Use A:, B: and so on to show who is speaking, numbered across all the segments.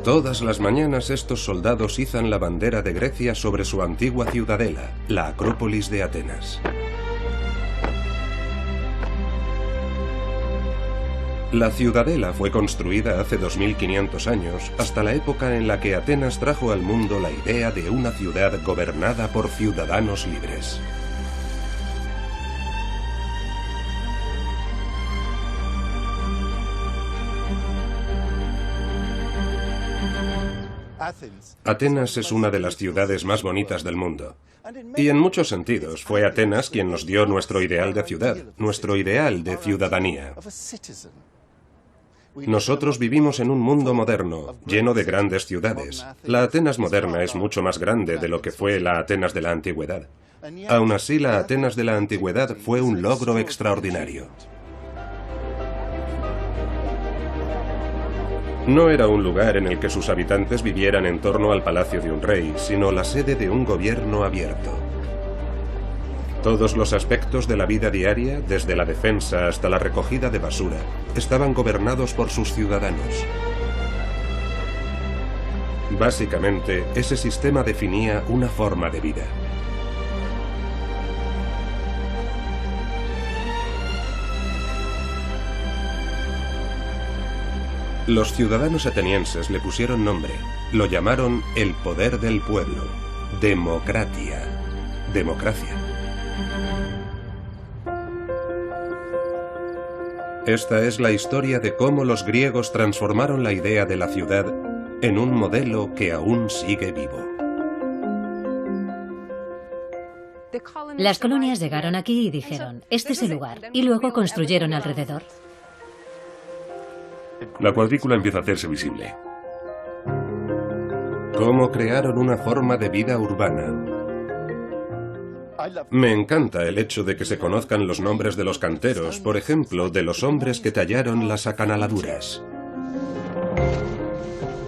A: Todas las mañanas estos soldados izan la bandera de Grecia sobre su antigua ciudadela, la Acrópolis de Atenas. La ciudadela fue construida hace 2500 años, hasta la época en la que Atenas trajo al mundo la idea de una ciudad gobernada por ciudadanos libres. Atenas es una de las ciudades más bonitas del mundo. Y en muchos sentidos fue Atenas quien nos dio nuestro ideal de ciudad, nuestro ideal de ciudadanía. Nosotros vivimos en un mundo moderno, lleno de grandes ciudades. La Atenas moderna es mucho más grande de lo que fue la Atenas de la antigüedad. Aún así, la Atenas de la antigüedad fue un logro extraordinario. No era un lugar en el que sus habitantes vivieran en torno al palacio de un rey, sino la sede de un gobierno abierto. Todos los aspectos de la vida diaria, desde la defensa hasta la recogida de basura, estaban gobernados por sus ciudadanos. Básicamente, ese sistema definía una forma de vida. Los ciudadanos atenienses le pusieron nombre. Lo llamaron el poder del pueblo. Democratia. Democracia. Esta es la historia de cómo los griegos transformaron la idea de la ciudad en un modelo que aún sigue vivo.
B: Las colonias llegaron aquí y dijeron, este es el lugar, y luego construyeron alrededor.
C: La cuadrícula empieza a hacerse visible.
A: ¿Cómo crearon una forma de vida urbana? Me encanta el hecho de que se conozcan los nombres de los canteros, por ejemplo, de los hombres que tallaron las acanaladuras.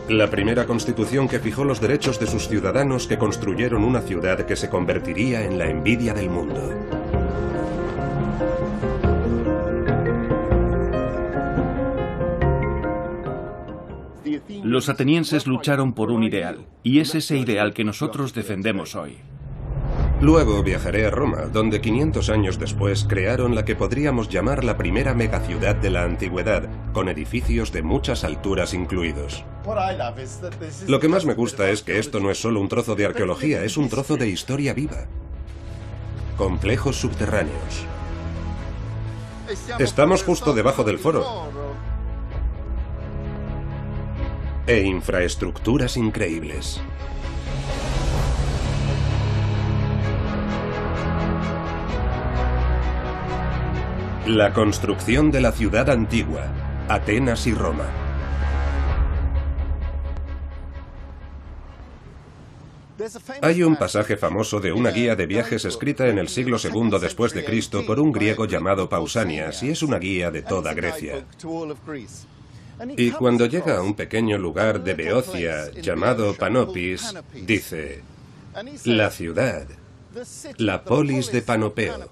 A: La primera constitución que fijó los derechos de sus ciudadanos que construyeron una ciudad que se convertiría en la envidia del mundo.
D: Los atenienses lucharon por un ideal, y es ese ideal que nosotros defendemos hoy.
A: Luego viajaré a Roma, donde 500 años después crearon la que podríamos llamar la primera megaciudad de la antigüedad, con edificios de muchas alturas incluidos. Lo que más me gusta es que esto no es solo un trozo de arqueología, es un trozo de historia viva. Complejos subterráneos. Estamos justo debajo del foro. E infraestructuras increíbles. La construcción de la ciudad antigua, Atenas y Roma. Hay un pasaje famoso de una guía de viajes escrita en el siglo II después de Cristo por un griego llamado Pausanias, y es una guía de toda Grecia. Y cuando llega a un pequeño lugar de Beocia llamado Panopis, dice, la ciudad, la polis de Panopeo.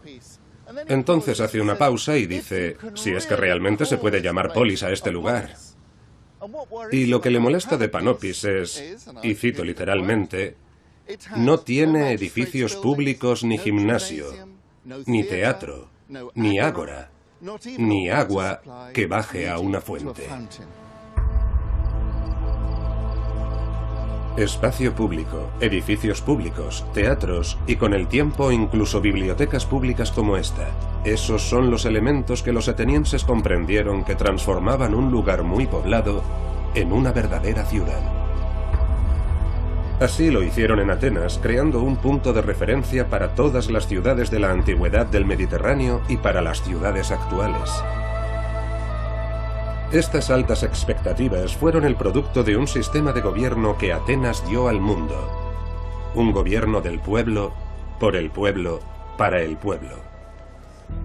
A: Entonces hace una pausa y dice, si es que realmente se puede llamar polis a este lugar. Y lo que le molesta de Panopis es, y cito literalmente, no tiene edificios públicos ni gimnasio, ni teatro, ni ágora, ni agua que baje a una fuente. Espacio público, edificios públicos, teatros y con el tiempo incluso bibliotecas públicas como esta. Esos son los elementos que los atenienses comprendieron que transformaban un lugar muy poblado en una verdadera ciudad. Así lo hicieron en Atenas, creando un punto de referencia para todas las ciudades de la antigüedad del Mediterráneo y para las ciudades actuales. Estas altas expectativas fueron el producto de un sistema de gobierno que Atenas dio al mundo. Un gobierno del pueblo, por el pueblo, para el pueblo.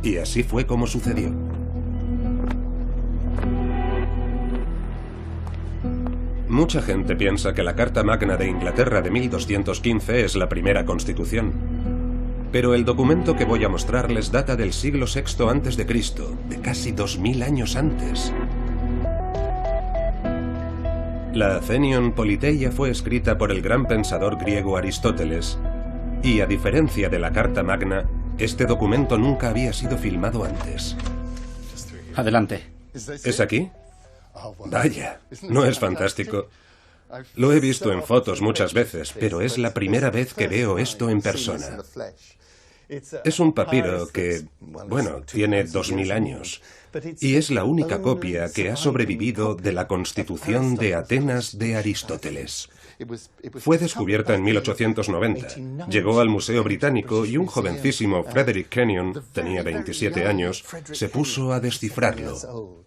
A: Y así fue como sucedió. Mucha gente piensa que la Carta Magna de Inglaterra de 1215 es la primera constitución. Pero el documento que voy a mostrarles data del siglo VI a.C., de casi 2000 años antes. La Athenion Politeia fue escrita por el gran pensador griego Aristóteles, y a diferencia de la Carta Magna, este documento nunca había sido filmado antes.
E: Adelante.
A: ¿Es aquí? Vaya, ¿no es fantástico? Lo he visto en fotos muchas veces, pero es la primera vez que veo esto en persona. Es un papiro que, bueno, tiene 2000 años, y es la única copia que ha sobrevivido de la Constitución de Atenas de Aristóteles. Fue descubierta en 1890. Llegó al Museo Británico y un jovencísimo Frederick Kenyon, tenía 27 años, se puso a descifrarlo.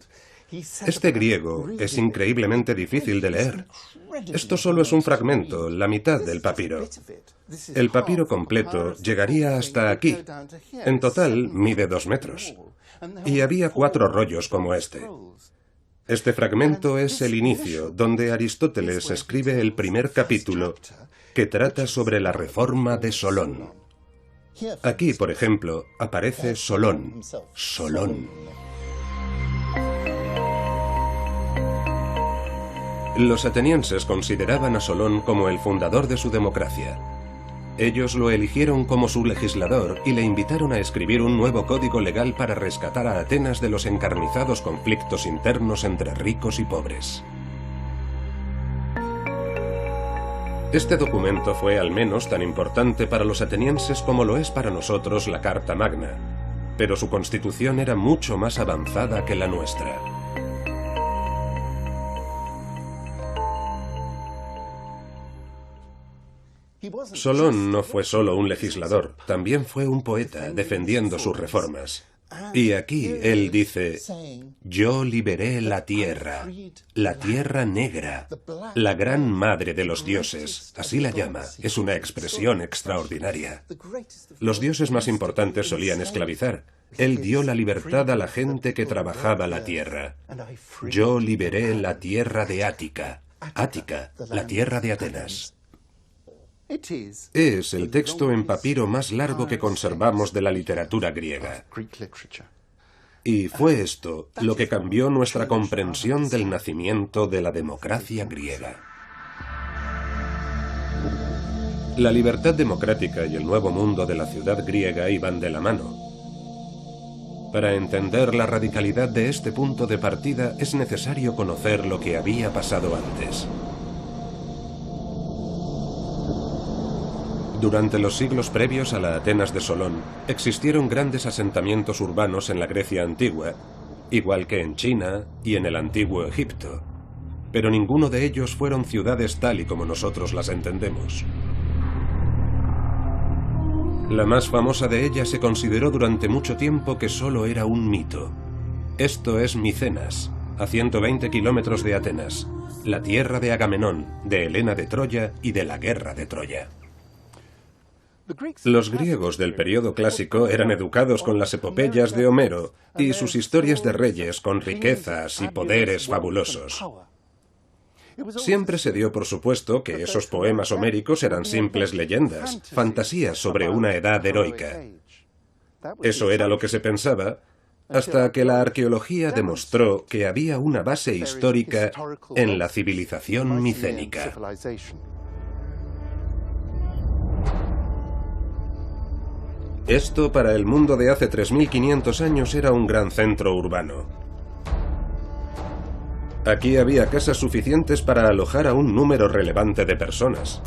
A: Este griego es increíblemente difícil de leer. Esto solo es un fragmento, la mitad del papiro. El papiro completo llegaría hasta aquí. En total, mide 2 metros. Y había 4 rollos como este. Este fragmento es el inicio, donde Aristóteles escribe el primer capítulo, que trata sobre la reforma de Solón. Aquí, por ejemplo, aparece Solón. Solón. Los atenienses consideraban a Solón como el fundador de su democracia. Ellos lo eligieron como su legislador y le invitaron a escribir un nuevo código legal para rescatar a Atenas de los encarnizados conflictos internos entre ricos y pobres. Este documento fue al menos tan importante para los atenienses como lo es para nosotros la Carta Magna, pero su constitución era mucho más avanzada que la nuestra. Solón no fue solo un legislador, también fue un poeta defendiendo sus reformas. Y aquí él dice: yo liberé la tierra negra, la gran madre de los dioses, así la llama, es una expresión extraordinaria. Los dioses más importantes solían esclavizar. Él dio la libertad a la gente que trabajaba la tierra. Yo liberé la tierra de Ática, Ática, la tierra de Atenas. Es el texto en papiro más largo que conservamos de la literatura griega. Y fue esto lo que cambió nuestra comprensión del nacimiento de la democracia griega. La libertad democrática y el nuevo mundo de la ciudad griega iban de la mano. Para entender la radicalidad de este punto de partida es necesario conocer lo que había pasado antes. Durante los siglos previos a la Atenas de Solón, existieron grandes asentamientos urbanos en la Grecia antigua, igual que en China y en el antiguo Egipto, pero ninguno de ellos fueron ciudades tal y como nosotros las entendemos. La más famosa de ellas se consideró durante mucho tiempo que solo era un mito. Esto es Micenas, a 120 kilómetros de Atenas, la tierra de Agamenón, de Helena de Troya y de la guerra de Troya. Los griegos del periodo clásico eran educados con las epopeyas de Homero y sus historias de reyes con riquezas y poderes fabulosos. Siempre se dio por supuesto que esos poemas homéricos eran simples leyendas, fantasías sobre una edad heroica. Eso era lo que se pensaba, hasta que la arqueología demostró que había una base histórica en la civilización micénica. Esto para el mundo de hace 3500 años era un gran centro urbano. Aquí había casas suficientes para alojar a un número relevante de personas.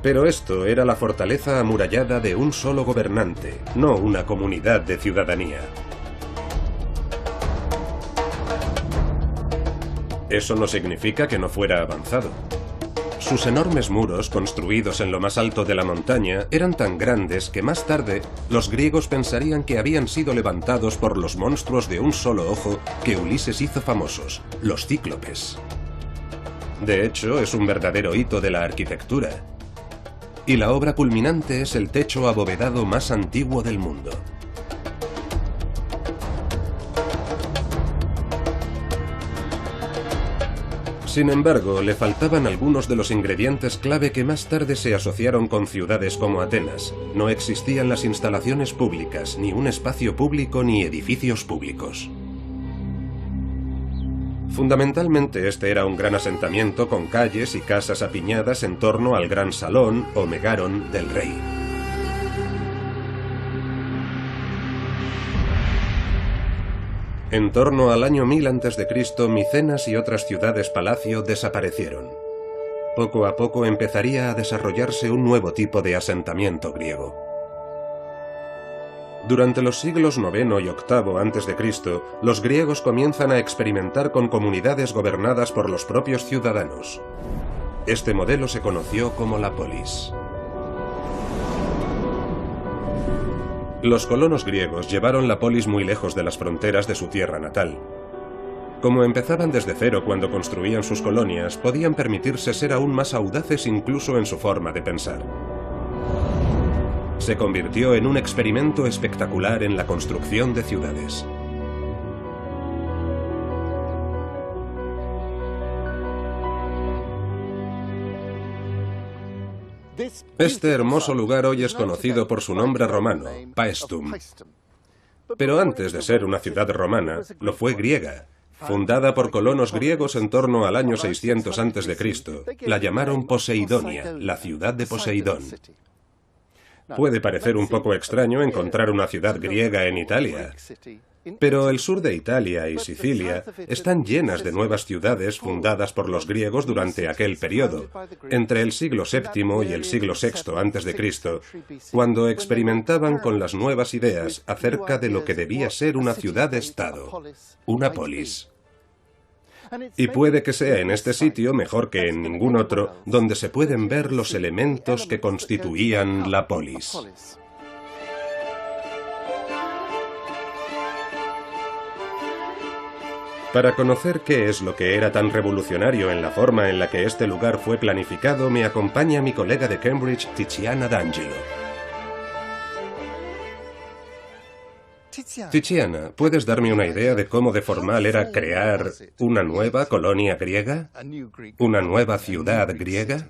A: Pero esto era la fortaleza amurallada de un solo gobernante, no una comunidad de ciudadanía. Eso no significa que no fuera avanzado. Sus enormes muros, construidos en lo más alto de la montaña, eran tan grandes que más tarde los griegos pensarían que habían sido levantados por los monstruos de un solo ojo que Ulises hizo famosos, los cíclopes. De hecho, es un verdadero hito de la arquitectura. Y la obra culminante es el techo abovedado más antiguo del mundo. Sin embargo, le faltaban algunos de los ingredientes clave que más tarde se asociaron con ciudades como Atenas. No existían las instalaciones públicas, ni un espacio público ni edificios públicos. Fundamentalmente este era un gran asentamiento con calles y casas apiñadas en torno al gran salón o megaron del rey. En torno al año 1000 a.C., Micenas y otras ciudades-palacio desaparecieron. Poco a poco empezaría a desarrollarse un nuevo tipo de asentamiento griego. Durante los siglos IX y VIII a.C., los griegos comienzan a experimentar con comunidades gobernadas por los propios ciudadanos. Este modelo se conoció como la polis. Los colonos griegos llevaron la polis muy lejos de las fronteras de su tierra natal. Como empezaban desde cero cuando construían sus colonias, podían permitirse ser aún más audaces incluso en su forma de pensar. Se convirtió en un experimento espectacular en la construcción de ciudades. Este hermoso lugar hoy es conocido por su nombre romano, Paestum. Pero antes de ser una ciudad romana, lo fue griega. Fundada por colonos griegos en torno al año 600 a.C., la llamaron Poseidonia, la ciudad de Poseidón. Puede parecer un poco extraño encontrar una ciudad griega en Italia, pero el sur de Italia y Sicilia están llenas de nuevas ciudades fundadas por los griegos durante aquel periodo, entre el siglo VII y el siglo VI a.C., cuando experimentaban con las nuevas ideas acerca de lo que debía ser una ciudad-estado, una polis. Y puede que sea en este sitio, mejor que en ningún otro, donde se pueden ver los elementos que constituían la polis. Para conocer qué es lo que era tan revolucionario en la forma en la que este lugar fue planificado, me acompaña mi colega de Cambridge, Tiziana D'Angelo. Tiziana, ¿puedes darme una idea de cómo de formal era crear una nueva colonia griega? ¿Una nueva ciudad griega?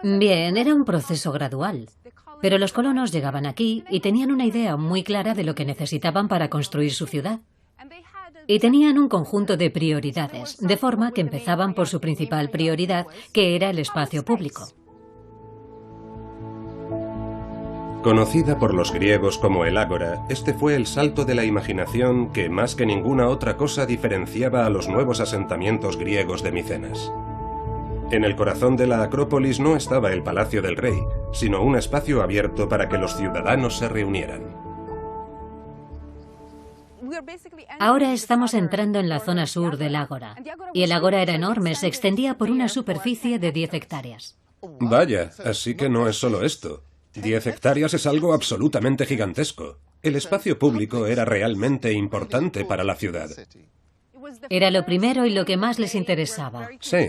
B: Bien, era un proceso gradual. Pero los colonos llegaban aquí y tenían una idea muy clara de lo que necesitaban para construir su ciudad. Y tenían un conjunto de prioridades, de forma que empezaban por su principal prioridad, que era el espacio público.
A: Conocida por los griegos como el ágora, este fue el salto de la imaginación que, más que ninguna otra cosa, diferenciaba a los nuevos asentamientos griegos de Micenas. En el corazón de la Acrópolis no estaba el palacio del rey, sino un espacio abierto para que los ciudadanos se reunieran.
B: Ahora estamos entrando en la zona sur del ágora, y el ágora era enorme, se extendía por una superficie de 10 hectáreas.
A: Vaya, así que no es solo esto. 10 hectáreas es algo absolutamente gigantesco. El espacio público era realmente importante para la ciudad.
B: Era lo primero y lo que más les interesaba.
A: Sí.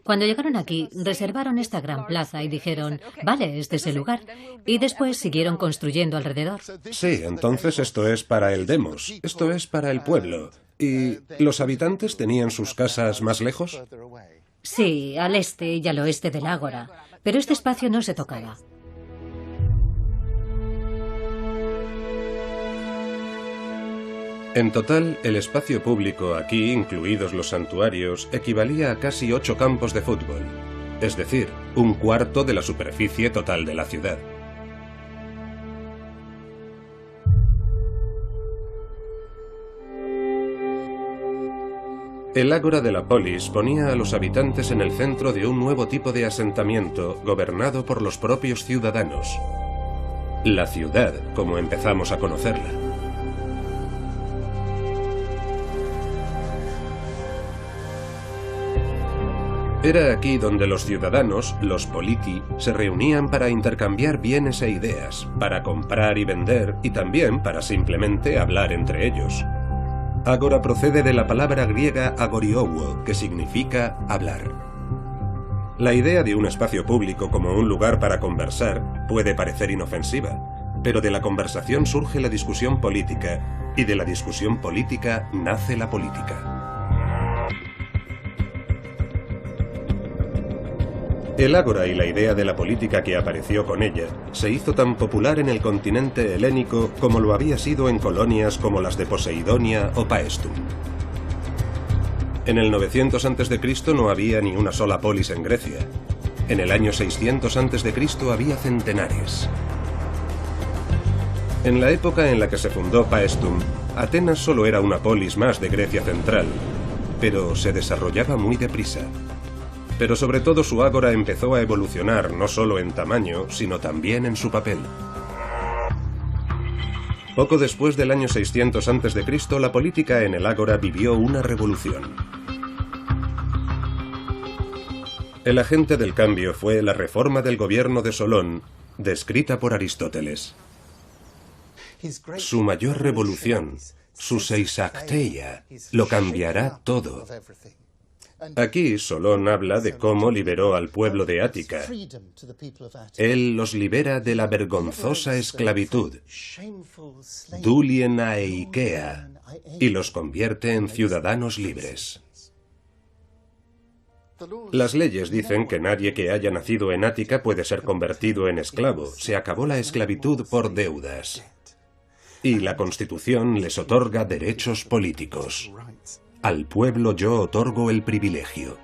B: Cuando llegaron aquí, reservaron esta gran plaza y dijeron, vale, este es el lugar. Y después siguieron construyendo alrededor.
A: Sí, entonces esto es para el demos, esto es para el pueblo. ¿Y los habitantes tenían sus casas más lejos?
B: Sí, al este y al oeste del ágora, pero este espacio no se tocaba.
A: En total, el espacio público aquí, incluidos los santuarios, equivalía a casi 8 campos de fútbol, es decir, un cuarto de la superficie total de la ciudad. El ágora de la polis ponía a los habitantes en el centro de un nuevo tipo de asentamiento gobernado por los propios ciudadanos. La ciudad, como empezamos a conocerla. Era aquí donde los ciudadanos, los politi, se reunían para intercambiar bienes e ideas, para comprar y vender y también para simplemente hablar entre ellos. Ágora procede de la palabra griega agoriouo, que significa hablar. La idea de un espacio público como un lugar para conversar puede parecer inofensiva, pero de la conversación surge la discusión política, y de la discusión política nace la política. El ágora y la idea de la política que apareció con ella se hizo tan popular en el continente helénico como lo había sido en colonias como las de Poseidonia o Paestum. En el 900 a.C. no había ni una sola polis en Grecia. En el año 600 a.C. había centenares. En la época en la que se fundó Paestum, Atenas solo era una polis más de Grecia central, pero se desarrollaba muy deprisa. Pero sobre todo su ágora empezó a evolucionar no solo en tamaño, sino también en su papel. Poco después del año 600 a.C., la política en el ágora vivió una revolución. El agente del cambio fue la reforma del gobierno de Solón, descrita por Aristóteles. Su mayor revolución, su seisacteia, lo cambiará todo. Aquí Solón habla de cómo liberó al pueblo de Ática. Él los libera de la vergonzosa esclavitud, dulien aeikea, y los convierte en ciudadanos libres. Las leyes dicen que nadie que haya nacido en Ática puede ser convertido en esclavo. Se acabó la esclavitud por deudas. Y la Constitución les otorga derechos políticos. Al pueblo yo otorgo el privilegio.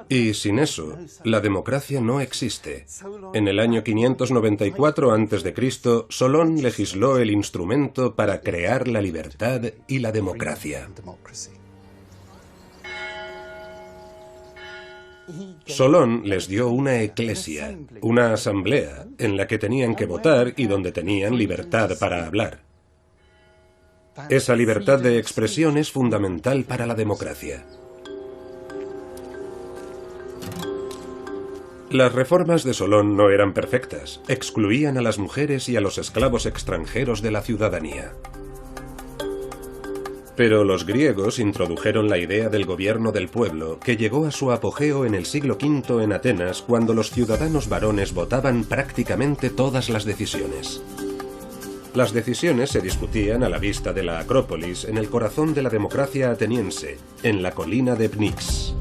A: Y sin eso, la democracia no existe. En el año 594 a.C., Solón legisló el instrumento para crear la libertad y la democracia. Solón les dio una eclesia, una asamblea, en la que tenían que votar y donde tenían libertad para hablar. Esa libertad de expresión es fundamental para la democracia. Las reformas de Solón no eran perfectas, excluían a las mujeres y a los esclavos extranjeros de la ciudadanía. Pero los griegos introdujeron la idea del gobierno del pueblo, que llegó a su apogeo en el siglo V en Atenas, cuando los ciudadanos varones votaban prácticamente todas las decisiones. Las decisiones se discutían a la vista de la Acrópolis, en el corazón de la democracia ateniense, en la colina de Pnyx.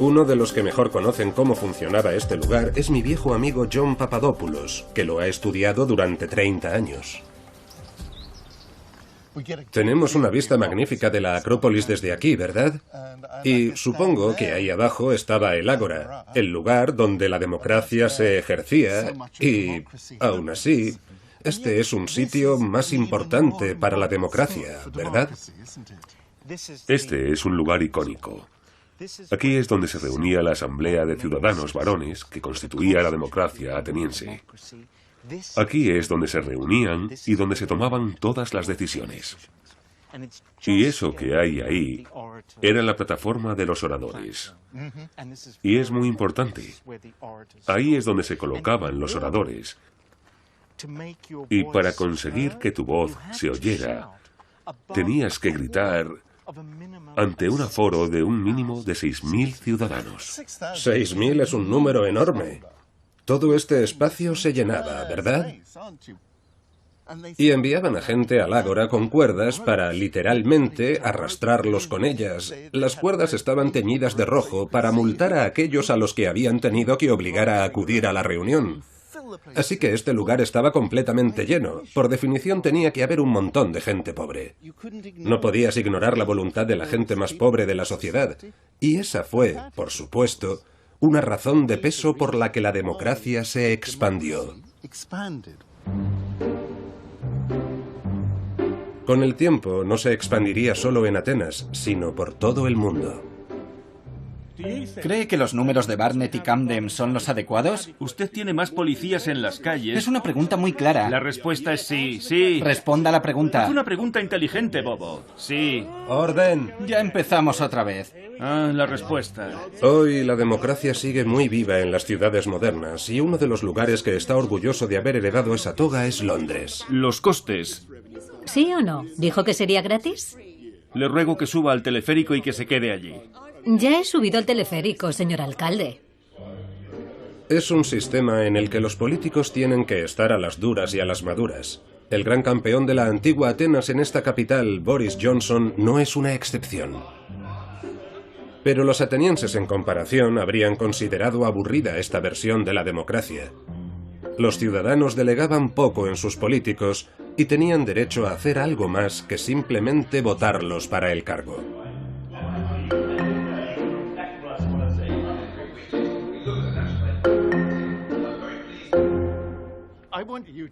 A: Uno de los que mejor conocen cómo funcionaba este lugar es mi viejo amigo John Papadopoulos, que lo ha estudiado durante 30 años. Tenemos una vista magnífica de la Acrópolis desde aquí, ¿verdad? Y supongo que ahí abajo estaba el Ágora, el lugar donde la democracia se ejercía, y, aún así, este es un sitio más importante para la democracia, ¿verdad?
C: Este es un lugar icónico. Aquí es donde se reunía la asamblea de ciudadanos varones que constituía la democracia ateniense. Aquí es donde se reunían y donde se tomaban todas las decisiones. Y eso que hay ahí era la plataforma de los oradores. Y es muy importante. Ahí es donde se colocaban los oradores. Y para conseguir que tu voz se oyera, tenías que gritar ante un aforo de un mínimo de 6.000 ciudadanos.
A: 6.000 es un número enorme. Todo este espacio se llenaba, ¿verdad? Y enviaban a gente al ágora con cuerdas para, literalmente, arrastrarlos con ellas. Las cuerdas estaban teñidas de rojo para multar a aquellos a los que habían tenido que obligar a acudir a la reunión. Así que este lugar estaba completamente lleno. Por definición tenía que haber un montón de gente pobre. No podías ignorar la voluntad de la gente más pobre de la sociedad. Y esa fue, por supuesto, una razón de peso por la que la democracia se expandió. Con el tiempo no se expandiría solo en Atenas, sino por todo el mundo.
E: ¿Cree que los números de Barnett y Camden son los adecuados?
D: Usted tiene más policías en las calles.
E: Es una pregunta muy clara.
D: La respuesta es sí, sí.
E: Responda a la pregunta.
D: Es una pregunta inteligente, bobo. Sí.
A: ¡Orden!
E: Ya empezamos otra vez.
D: La respuesta.
A: Hoy la democracia sigue muy viva en las ciudades modernas y uno de los lugares que está orgulloso de haber heredado esa toga es Londres.
D: Los costes.
B: ¿Sí o no? ¿Dijo que sería gratis?
D: Le ruego que suba al teleférico y que se quede allí.
B: Ya he subido al teleférico, señor alcalde.
A: Es un sistema en el que los políticos tienen que estar a las duras y a las maduras. El gran campeón de la antigua Atenas en esta capital, Boris Johnson, no es una excepción. Pero los atenienses, en comparación, habrían considerado aburrida esta versión de la democracia. Los ciudadanos delegaban poco en sus políticos y tenían derecho a hacer algo más que simplemente votarlos para el cargo.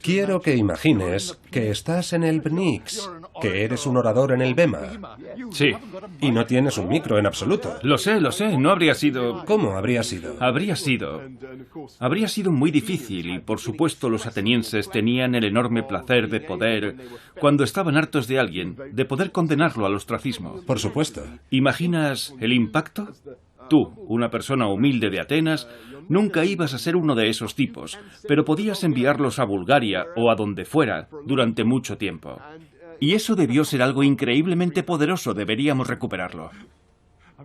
A: Quiero que imagines que estás en el BNIX, que eres un orador en el BEMA.
D: Sí.
A: Y no tienes un micro en absoluto.
D: Lo sé, no habría sido...
A: ¿Cómo habría sido?
D: Habría sido muy difícil y, por supuesto, los atenienses tenían el enorme placer de poder, cuando estaban hartos de alguien, de poder condenarlo al ostracismo.
A: Por supuesto.
D: ¿Imaginas el impacto? Tú, una persona humilde de Atenas, nunca ibas a ser uno de esos tipos, pero podías enviarlos a Bulgaria o a donde fuera durante mucho tiempo. Y eso debió ser algo increíblemente poderoso, deberíamos recuperarlo.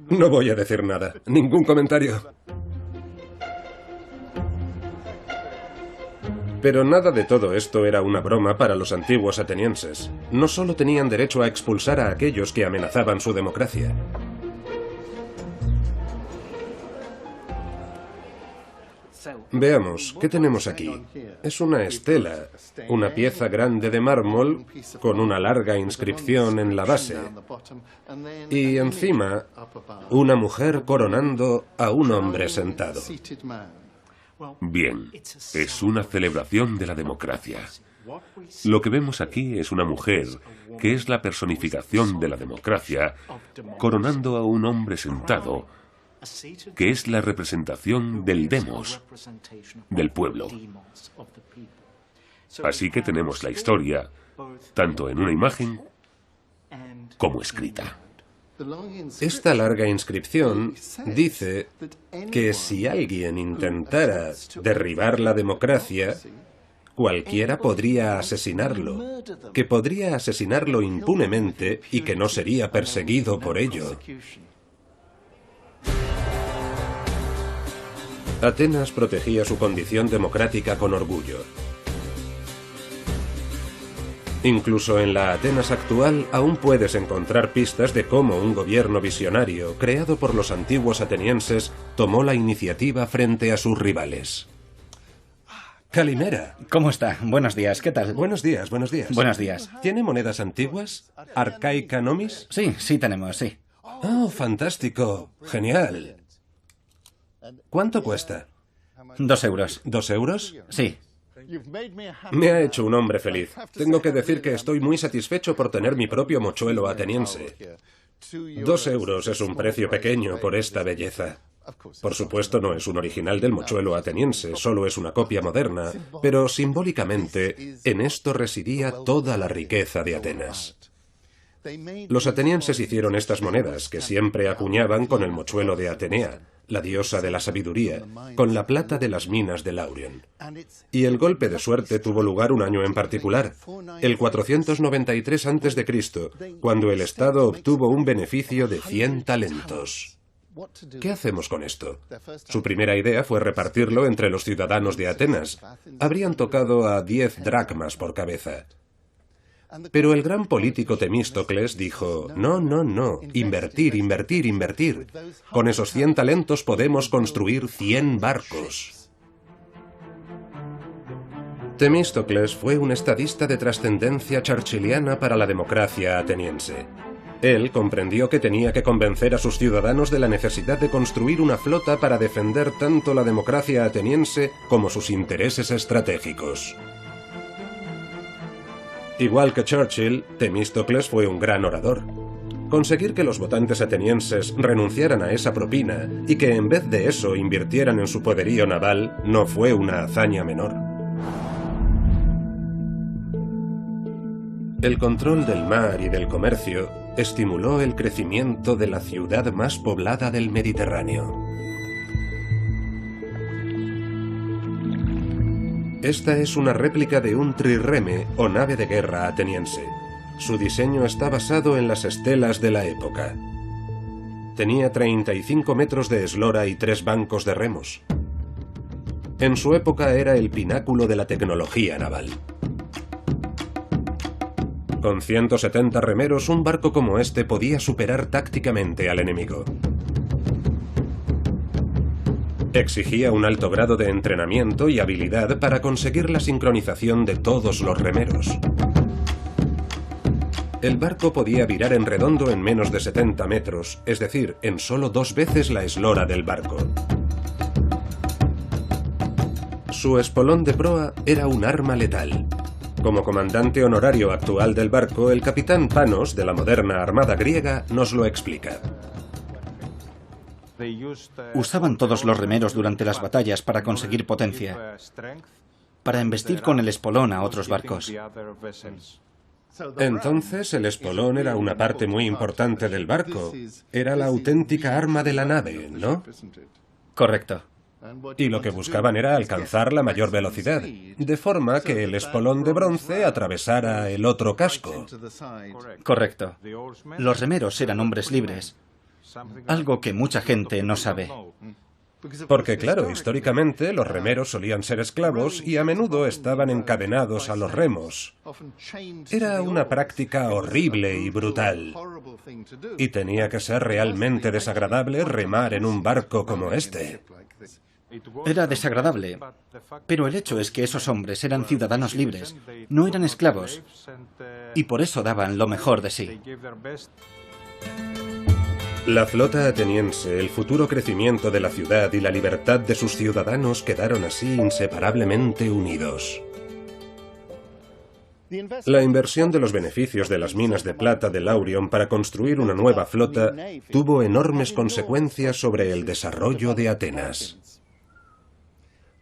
A: No voy a decir nada, ningún comentario. Pero nada de todo esto era una broma para los antiguos atenienses. No solo tenían derecho a expulsar a aquellos que amenazaban su democracia. Veamos, ¿qué tenemos aquí? Es una estela, una pieza grande de mármol con una larga inscripción en la base. Y encima, una mujer coronando a un hombre sentado.
C: Bien, es una celebración de la democracia. Lo que vemos aquí es una mujer que es la personificación de la democracia, coronando a un hombre sentado, que es la representación del demos, del pueblo. Así que tenemos la historia, tanto en una imagen como escrita.
A: Esta larga inscripción dice que si alguien intentara derribar la democracia, cualquiera podría asesinarlo, que podría asesinarlo impunemente y que no sería perseguido por ello. Atenas protegía su condición democrática con orgullo. Incluso en la Atenas actual aún puedes encontrar pistas de cómo un gobierno visionario, creado por los antiguos atenienses, tomó la iniciativa frente a sus rivales. Calimera.
E: ¿Cómo está? Buenos días, ¿qué tal?
A: Buenos días, buenos días.
E: Buenos días.
A: ¿Tiene monedas antiguas? ¿Arcaica nomis?
E: Sí tenemos, sí.
A: Oh, fantástico. Genial. ¿Cuánto cuesta?
E: 2 euros.
A: ¿2 euros?
E: Sí.
A: Me ha hecho un hombre feliz. Tengo que decir que estoy muy satisfecho por tener mi propio mochuelo ateniense. 2 euros es un precio pequeño por esta belleza. Por supuesto no es un original del mochuelo ateniense, solo es una copia moderna, pero simbólicamente en esto residía toda la riqueza de Atenas. Los atenienses hicieron estas monedas, que siempre acuñaban con el mochuelo de Atenea, la diosa de la sabiduría, con la plata de las minas de Laurion. Y el golpe de suerte tuvo lugar un año en particular, el 493 a.C., cuando el Estado obtuvo un beneficio de 100 talentos. ¿Qué hacemos con esto? Su primera idea fue repartirlo entre los ciudadanos de Atenas. Habrían tocado a 10 dracmas por cabeza. Pero el gran político Temístocles dijo, no, invertir, invertir, invertir. Con esos 100 talentos podemos construir 100 barcos. Temístocles fue un estadista de trascendencia churchilliana para la democracia ateniense. Él comprendió que tenía que convencer a sus ciudadanos de la necesidad de construir una flota para defender tanto la democracia ateniense como sus intereses estratégicos. Igual que Churchill, Temístocles fue un gran orador. Conseguir que los votantes atenienses renunciaran a esa propina y que en vez de eso invirtieran en su poderío naval no fue una hazaña menor. El control del mar y del comercio estimuló el crecimiento de la ciudad más poblada del Mediterráneo. Esta es una réplica de un trireme o nave de guerra ateniense. Su diseño está basado en las estelas de la época. Tenía 35 metros de eslora y 3 bancos de remos. En su época era el pináculo de la tecnología naval. Con 170 remeros, un barco como este podía superar tácticamente al enemigo. Exigía un alto grado de entrenamiento y habilidad para conseguir la sincronización de todos los remeros. El barco podía virar en redondo en menos de 70 metros, es decir, en solo 2 veces la eslora del barco. Su espolón de proa era un arma letal. Como comandante honorario actual del barco, el capitán Panos, de la moderna armada griega, nos lo explica.
E: Usaban todos los remeros durante las batallas para conseguir potencia, para embestir con el espolón a otros barcos.
A: Entonces el espolón era una parte muy importante del barco. Era la auténtica arma de la nave, ¿no?
E: Correcto.
A: Y lo que buscaban era alcanzar la mayor velocidad, de forma que el espolón de bronce atravesara el otro casco.
E: Correcto. Los remeros eran hombres libres, algo que mucha gente no sabe.
A: Porque claro, históricamente los remeros solían ser esclavos y a menudo estaban encadenados a los remos. Era una práctica horrible y brutal. Y tenía que ser realmente desagradable remar en un barco como este.
E: Era desagradable, pero el hecho es que esos hombres eran ciudadanos libres, no eran esclavos, y por eso daban lo mejor de sí.
A: La flota ateniense, el futuro crecimiento de la ciudad y la libertad de sus ciudadanos quedaron así inseparablemente unidos. La inversión de los beneficios de las minas de plata de Laurion para construir una nueva flota tuvo enormes consecuencias sobre el desarrollo de Atenas.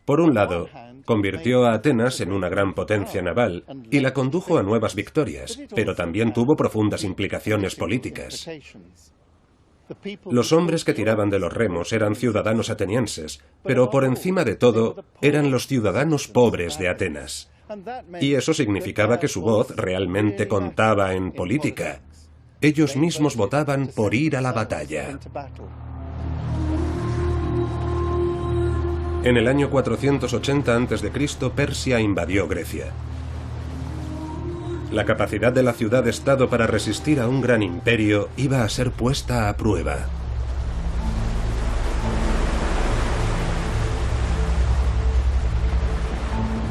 A: Por un lado, convirtió a Atenas en una gran potencia naval y la condujo a nuevas victorias, pero también tuvo profundas implicaciones políticas. Los hombres que tiraban de los remos eran ciudadanos atenienses, pero por encima de todo eran los ciudadanos pobres de Atenas. Y eso significaba que su voz realmente contaba en política. Ellos mismos votaban por ir a la batalla. En el año 480 a.C., Persia invadió Grecia. La capacidad de la ciudad-estado para resistir a un gran imperio iba a ser puesta a prueba.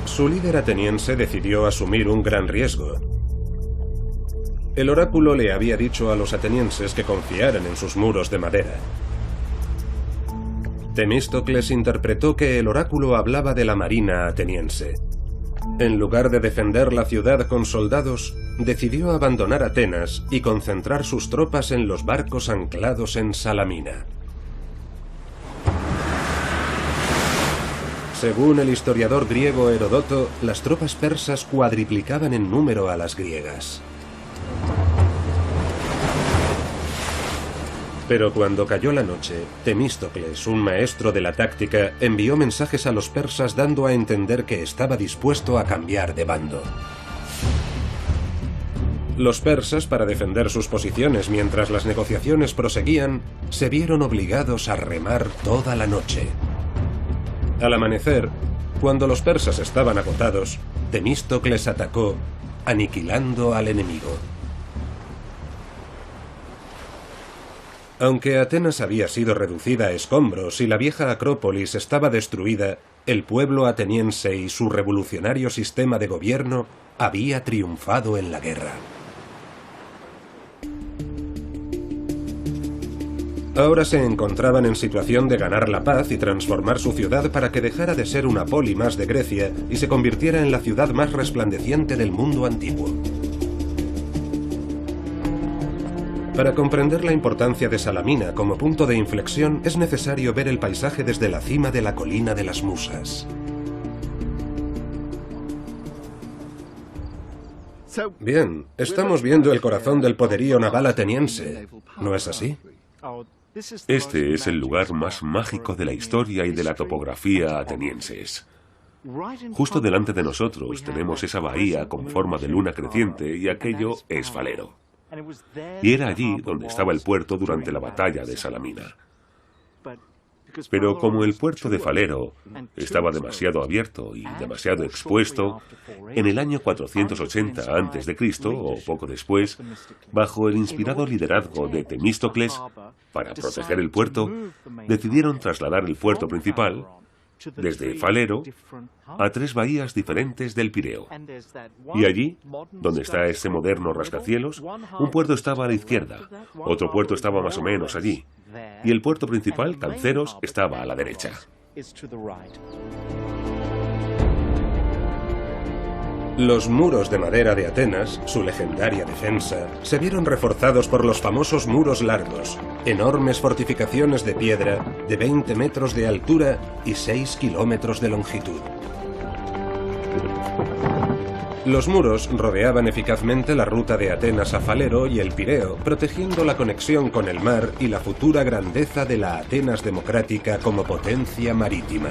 A: Su líder ateniense decidió asumir un gran riesgo. El oráculo le había dicho a los atenienses que confiaran en sus muros de madera. Temístocles interpretó que el oráculo hablaba de la marina ateniense. En lugar de defender la ciudad con soldados, decidió abandonar Atenas y concentrar sus tropas en los barcos anclados en Salamina. Según el historiador griego Heródoto, las tropas persas cuadriplicaban en número a las griegas. Pero cuando cayó la noche, Temístocles, un maestro de la táctica, envió mensajes a los persas dando a entender que estaba dispuesto a cambiar de bando. Los persas, para defender sus posiciones mientras las negociaciones proseguían, se vieron obligados a remar toda la noche. Al amanecer, cuando los persas estaban agotados, Temístocles atacó, aniquilando al enemigo. Aunque Atenas había sido reducida a escombros y la vieja Acrópolis estaba destruida, el pueblo ateniense y su revolucionario sistema de gobierno había triunfado en la guerra. Ahora se encontraban en situación de ganar la paz y transformar su ciudad para que dejara de ser una poli más de Grecia y se convirtiera en la ciudad más resplandeciente del mundo antiguo. Para comprender la importancia de Salamina como punto de inflexión, es necesario ver el paisaje desde la cima de la colina de las Musas. Bien, estamos viendo el corazón del poderío naval ateniense, ¿no es así?
C: Este es el lugar más mágico de la historia y de la topografía atenienses. Justo delante de nosotros tenemos esa bahía con forma de luna creciente y aquello es Falero. Y era allí donde estaba el puerto durante la batalla de Salamina. Pero como el puerto de Falero estaba demasiado abierto y demasiado expuesto, en el año 480 a.C., o poco después, bajo el inspirado liderazgo de Temístocles, para proteger el puerto, decidieron trasladar el puerto principal, desde Falero a 3 bahías diferentes del Pireo. Y allí, donde está ese moderno rascacielos, un puerto estaba a la izquierda, otro puerto estaba más o menos allí, y el puerto principal, Canceros, estaba a la derecha.
A: Los muros de madera de Atenas, su legendaria defensa, se vieron reforzados por los famosos muros largos, enormes fortificaciones de piedra de 20 metros de altura y 6 kilómetros de longitud. Los muros rodeaban eficazmente la ruta de Atenas a Falero y el Pireo, protegiendo la conexión con el mar y la futura grandeza de la Atenas democrática como potencia marítima.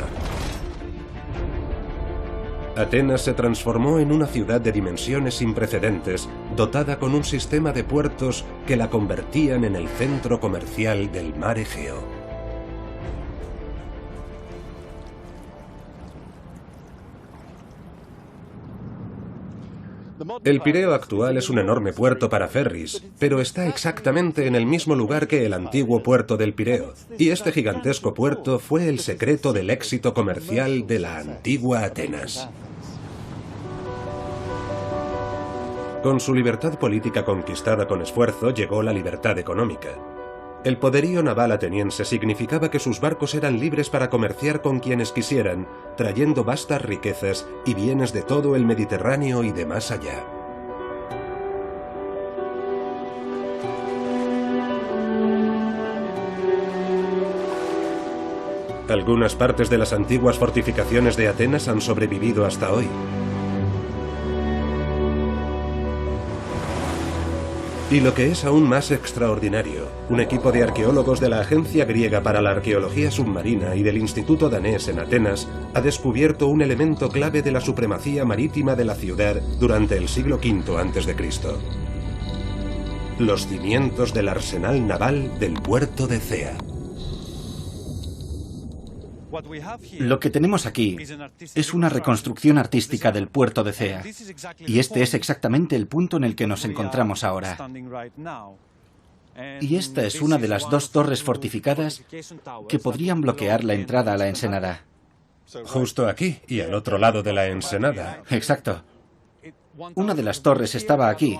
A: Atenas se transformó en una ciudad de dimensiones sin precedentes, dotada con un sistema de puertos que la convertían en el centro comercial del mar Egeo. El Pireo actual es un enorme puerto para ferries, pero está exactamente en el mismo lugar que el antiguo puerto del Pireo, y este gigantesco puerto fue el secreto del éxito comercial de la antigua Atenas. Con su libertad política conquistada con esfuerzo, llegó la libertad económica. El poderío naval ateniense significaba que sus barcos eran libres para comerciar con quienes quisieran, trayendo vastas riquezas y bienes de todo el Mediterráneo y de más allá. Algunas partes de las antiguas fortificaciones de Atenas han sobrevivido hasta hoy. Y lo que es aún más extraordinario, un equipo de arqueólogos de la Agencia Griega para la Arqueología Submarina y del Instituto Danés en Atenas ha descubierto un elemento clave de la supremacía marítima de la ciudad durante el siglo V a.C. Los cimientos del arsenal naval del puerto de Cea.
E: Lo que tenemos aquí es una reconstrucción artística del puerto de Cea, y este es exactamente el punto en el que nos encontramos ahora. Y esta es una de las 2 torres fortificadas que podrían bloquear la entrada a la ensenada.
A: Justo aquí y al otro lado de la ensenada.
E: Exacto. Una de las torres estaba aquí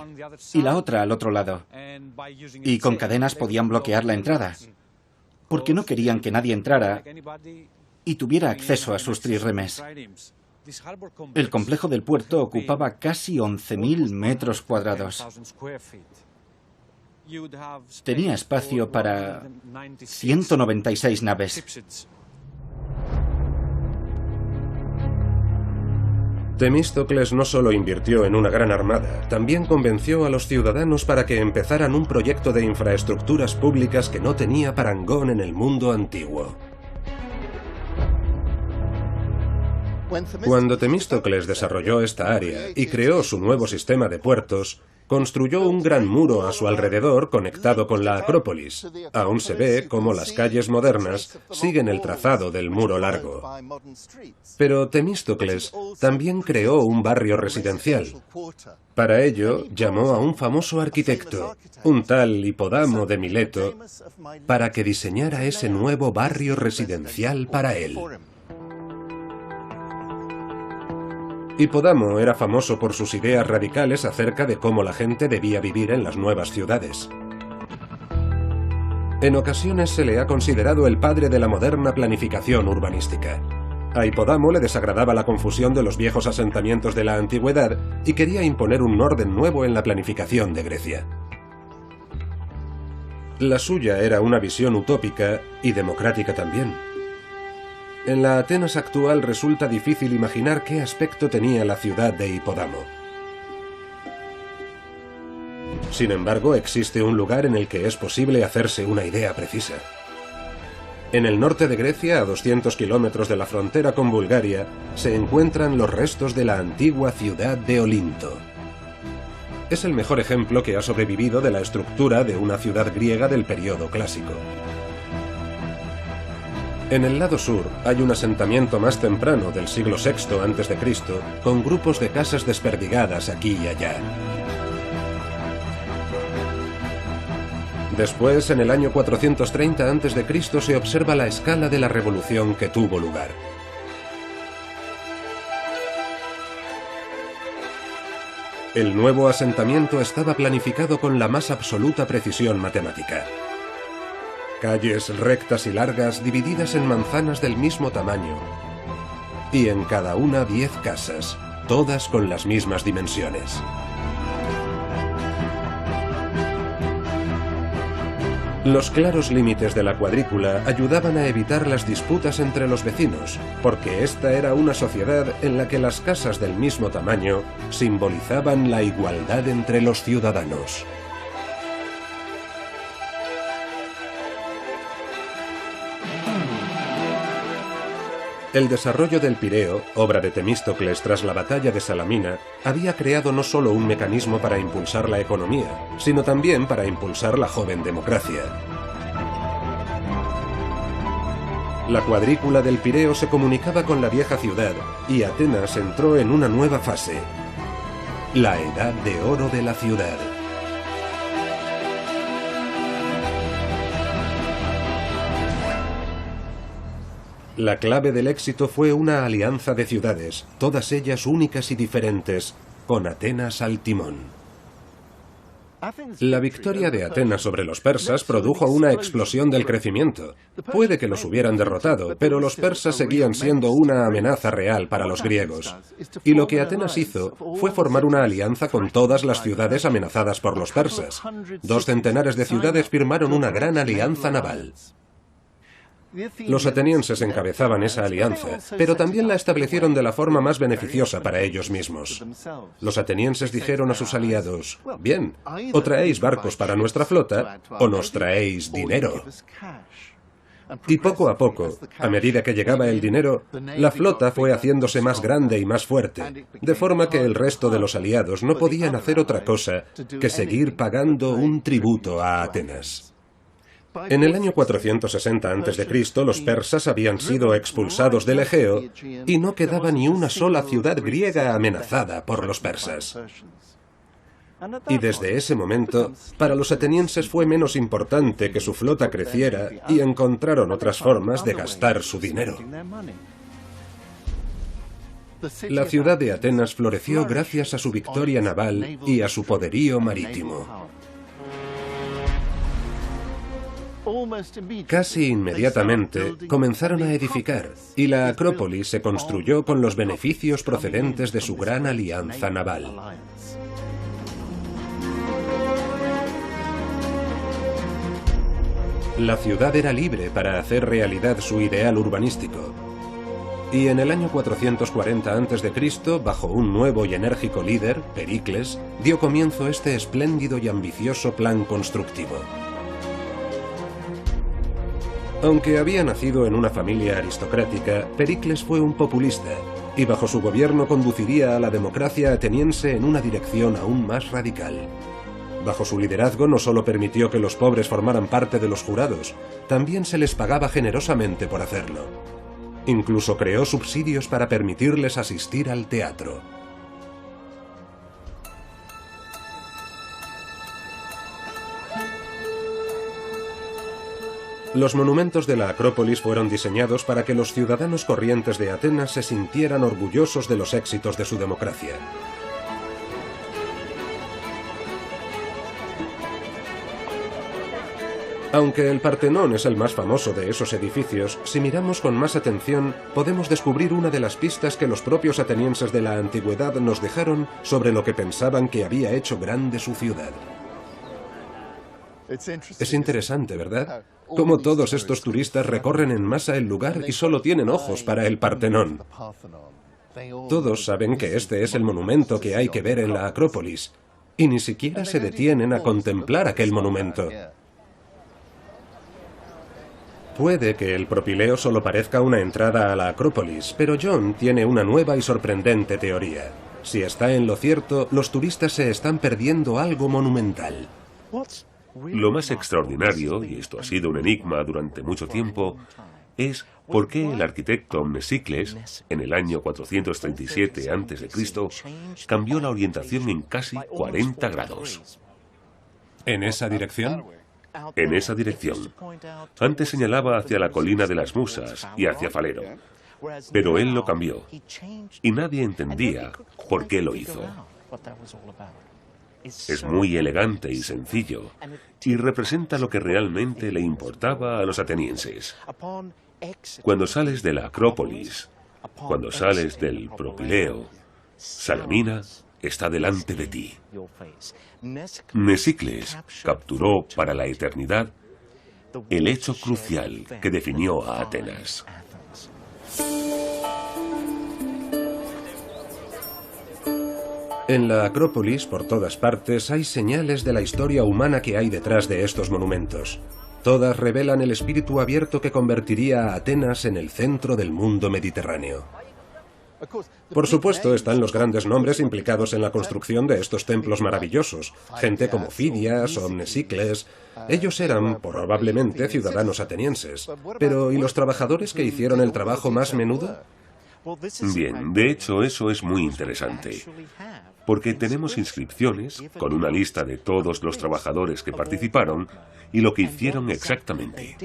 E: y la otra al otro lado. Y con cadenas podían bloquear la entrada, porque no querían que nadie entrara y tuviera acceso a sus trirremes. El complejo del puerto ocupaba casi 11.000 metros cuadrados. Tenía espacio para 196 naves.
A: Temístocles no solo invirtió en una gran armada, también convenció a los ciudadanos para que empezaran un proyecto de infraestructuras públicas que no tenía parangón en el mundo antiguo. Cuando Temístocles desarrolló esta área y creó su nuevo sistema de puertos, construyó un gran muro a su alrededor conectado con la Acrópolis. Aún se ve cómo las calles modernas siguen el trazado del muro largo. Pero Temístocles también creó un barrio residencial. Para ello, llamó a un famoso arquitecto, un tal Hipodamo de Mileto, para que diseñara ese nuevo barrio residencial para él. Hipodamo era famoso por sus ideas radicales acerca de cómo la gente debía vivir en las nuevas ciudades. En ocasiones se le ha considerado el padre de la moderna planificación urbanística. A Hipodamo le desagradaba la confusión de los viejos asentamientos de la antigüedad y quería imponer un orden nuevo en la planificación de Grecia. La suya era una visión utópica y democrática también. En la Atenas actual resulta difícil imaginar qué aspecto tenía la ciudad de Hipodamo. Sin embargo, existe un lugar en el que es posible hacerse una idea precisa. En el norte de Grecia, a 200 kilómetros de la frontera con Bulgaria, se encuentran los restos de la antigua ciudad de Olinto. Es el mejor ejemplo que ha sobrevivido de la estructura de una ciudad griega del período clásico. En el lado sur hay un asentamiento más temprano del siglo VI a.C., con grupos de casas desperdigadas aquí y allá. Después, en el año 430 a.C., se observa la escala de la revolución que tuvo lugar. El nuevo asentamiento estaba planificado con la más absoluta precisión matemática. Calles rectas y largas divididas en manzanas del mismo tamaño. Y en cada una 10 casas, todas con las mismas dimensiones. Los claros límites de la cuadrícula ayudaban a evitar las disputas entre los vecinos, porque esta era una sociedad en la que las casas del mismo tamaño simbolizaban la igualdad entre los ciudadanos. El desarrollo del Pireo, obra de Temístocles tras la batalla de Salamina, había creado no solo un mecanismo para impulsar la economía, sino también para impulsar la joven democracia. La cuadrícula del Pireo se comunicaba con la vieja ciudad y Atenas entró en una nueva fase, la Edad de Oro de la ciudad. La clave del éxito fue una alianza de ciudades, todas ellas únicas y diferentes, con Atenas al timón. La victoria de Atenas sobre los persas produjo una explosión del crecimiento. Puede que los hubieran derrotado, pero los persas seguían siendo una amenaza real para los griegos. Y lo que Atenas hizo fue formar una alianza con todas las ciudades amenazadas por los persas. 2 centenares de ciudades firmaron una gran alianza naval. Los atenienses encabezaban esa alianza, pero también la establecieron de la forma más beneficiosa para ellos mismos. Los atenienses dijeron a sus aliados: bien, o traéis barcos para nuestra flota, o nos traéis dinero. Y poco a poco, a medida que llegaba el dinero, la flota fue haciéndose más grande y más fuerte, de forma que el resto de los aliados no podían hacer otra cosa que seguir pagando un tributo a Atenas. En el año 460 a.C., los persas habían sido expulsados del Egeo y no quedaba ni una sola ciudad griega amenazada por los persas. Y desde ese momento, para los atenienses fue menos importante que su flota creciera y encontraron otras formas de gastar su dinero. La ciudad de Atenas floreció gracias a su victoria naval y a su poderío marítimo. Casi inmediatamente comenzaron a edificar, y la Acrópolis se construyó con los beneficios procedentes de su gran alianza naval. La ciudad era libre para hacer realidad su ideal urbanístico. Y en el año 440 a.C., bajo un nuevo y enérgico líder, Pericles, dio comienzo este espléndido y ambicioso plan constructivo. Aunque había nacido en una familia aristocrática, Pericles fue un populista, y bajo su gobierno conduciría a la democracia ateniense en una dirección aún más radical. Bajo su liderazgo no solo permitió que los pobres formaran parte de los jurados, también se les pagaba generosamente por hacerlo. Incluso creó subsidios para permitirles asistir al teatro. Los monumentos de la Acrópolis fueron diseñados para que los ciudadanos corrientes de Atenas se sintieran orgullosos de los éxitos de su democracia. Aunque el Partenón es el más famoso de esos edificios, si miramos con más atención, podemos descubrir una de las pistas que los propios atenienses de la antigüedad nos dejaron sobre lo que pensaban que había hecho grande su ciudad. Es interesante, ¿verdad? Cómo todos estos turistas recorren en masa el lugar y solo tienen ojos para el Partenón. Todos saben que este es el monumento que hay que ver en la Acrópolis, y ni siquiera se detienen a contemplar aquel monumento. Puede que el propileo solo parezca una entrada a la Acrópolis, pero John tiene una nueva y sorprendente teoría. Si está en lo cierto, los turistas se están perdiendo algo monumental.
C: Lo más extraordinario, y esto ha sido un enigma durante mucho tiempo, es por qué el arquitecto Mnesicles, en el año 437 a.C., cambió la orientación en casi 40 grados.
A: ¿En esa dirección?
C: En esa dirección. Antes señalaba hacia la colina de las Musas y hacia Falero, pero él lo cambió, y nadie entendía por qué lo hizo. Es muy elegante y sencillo, y representa lo que realmente le importaba a los atenienses. Cuando sales de la Acrópolis, cuando sales del Propileo, Salamina está delante de ti. Mesícles capturó para la eternidad el hecho crucial que definió a Atenas.
A: En la Acrópolis, por todas partes, hay señales de la historia humana que hay detrás de estos monumentos. Todas revelan el espíritu abierto que convertiría a Atenas en el centro del mundo mediterráneo. Por supuesto, están los grandes nombres implicados en la construcción de estos templos maravillosos. Gente como Fidias o Mnesicles. Ellos eran, probablemente, ciudadanos atenienses. Pero, ¿y los trabajadores que hicieron el trabajo más menudo?
C: Bien, de hecho, eso es muy interesante. Porque tenemos inscripciones con una lista de todos los trabajadores que participaron y lo que hicieron exactamente.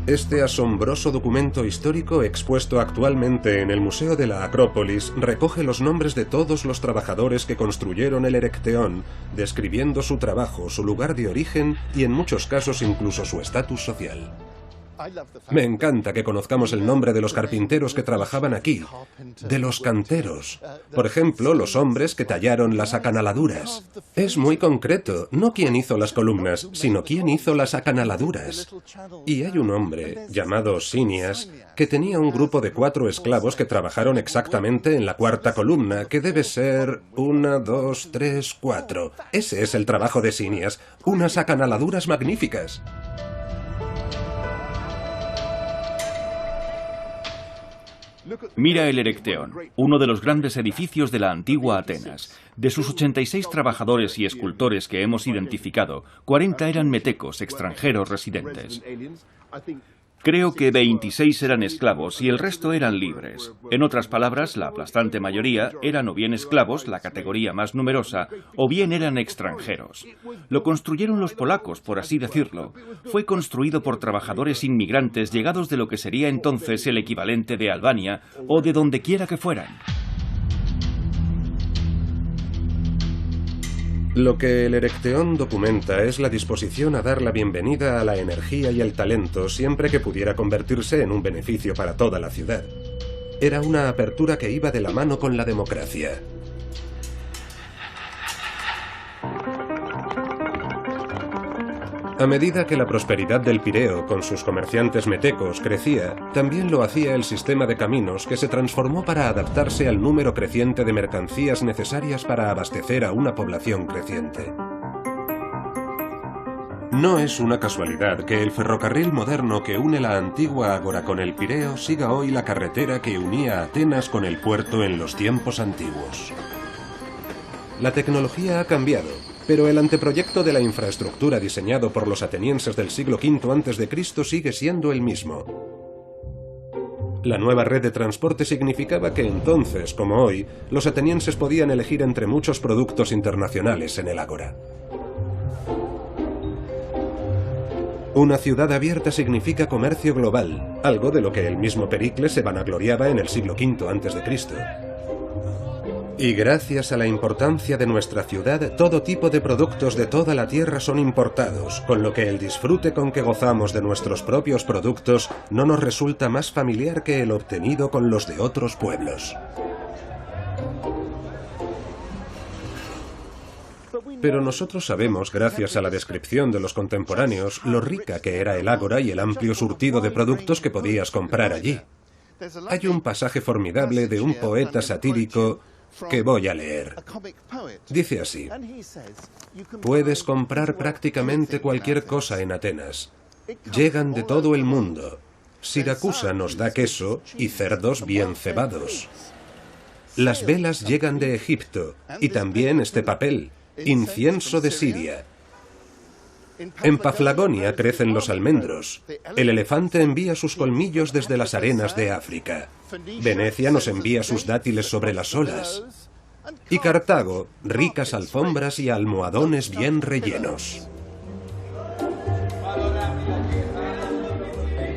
A: Este asombroso documento histórico expuesto actualmente en el Museo de la Acrópolis recoge los nombres de todos los trabajadores que construyeron el Erecteón, describiendo su trabajo, su lugar de origen y en muchos casos incluso su estatus social. Me encanta que conozcamos el nombre de los carpinteros que trabajaban aquí, de los canteros. Por ejemplo, los hombres que tallaron las acanaladuras. Es muy concreto, no quién hizo las columnas, sino quién hizo las acanaladuras. Y hay un hombre, llamado Sinias, que tenía un grupo de 4 esclavos que trabajaron exactamente en la 4ª columna, que debe ser 1, 2, 3, 4. Ese es el trabajo de Sinias, unas acanaladuras magníficas.
D: Mira el Erecteón, uno de los grandes edificios de la antigua Atenas. De sus 86 trabajadores y escultores que hemos identificado, 40 eran metecos, extranjeros residentes. Creo que 26 eran esclavos y el resto eran libres. En otras palabras, la aplastante mayoría eran o bien esclavos, la categoría más numerosa, o bien eran extranjeros. Lo construyeron los polacos, por así decirlo. Fue construido por trabajadores inmigrantes llegados de lo que sería entonces el equivalente de Albania o de donde quiera que fueran.
A: Lo que el Erecteón documenta es la disposición a dar la bienvenida a la energía y el talento siempre que pudiera convertirse en un beneficio para toda la ciudad. Era una apertura que iba de la mano con la democracia. A medida que la prosperidad del Pireo, con sus comerciantes metecos, crecía, también lo hacía el sistema de caminos, que se transformó para adaptarse al número creciente de mercancías necesarias para abastecer a una población creciente. No es una casualidad que el ferrocarril moderno que une la antigua Ágora con el Pireo siga hoy la carretera que unía a Atenas con el puerto en los tiempos antiguos. La tecnología ha cambiado, pero el anteproyecto de la infraestructura diseñado por los atenienses del siglo V a.C. sigue siendo el mismo. La nueva red de transporte significaba que entonces, como hoy, los atenienses podían elegir entre muchos productos internacionales en el Ágora. Una ciudad abierta significa comercio global, algo de lo que el mismo Pericles se vanagloriaba en el siglo V a.C. Y gracias a la importancia de nuestra ciudad, todo tipo de productos de toda la tierra son importados, con lo que el disfrute con que gozamos de nuestros propios productos no nos resulta más familiar que el obtenido con los de otros pueblos. Pero nosotros sabemos, gracias a la descripción de los contemporáneos, lo rica que era el Ágora y el amplio surtido de productos que podías comprar allí. Hay un pasaje formidable de un poeta satírico que voy a leer. Dice así: puedes comprar prácticamente cualquier cosa en Atenas. Llegan de todo el mundo. Siracusa nos da queso y cerdos bien cebados. Las velas llegan de Egipto y también este papel, incienso de Siria. En Paflagonia crecen los almendros. El elefante envía sus colmillos desde las arenas de África. Venecia nos envía sus dátiles sobre las olas. Y Cartago, ricas alfombras y almohadones bien rellenos.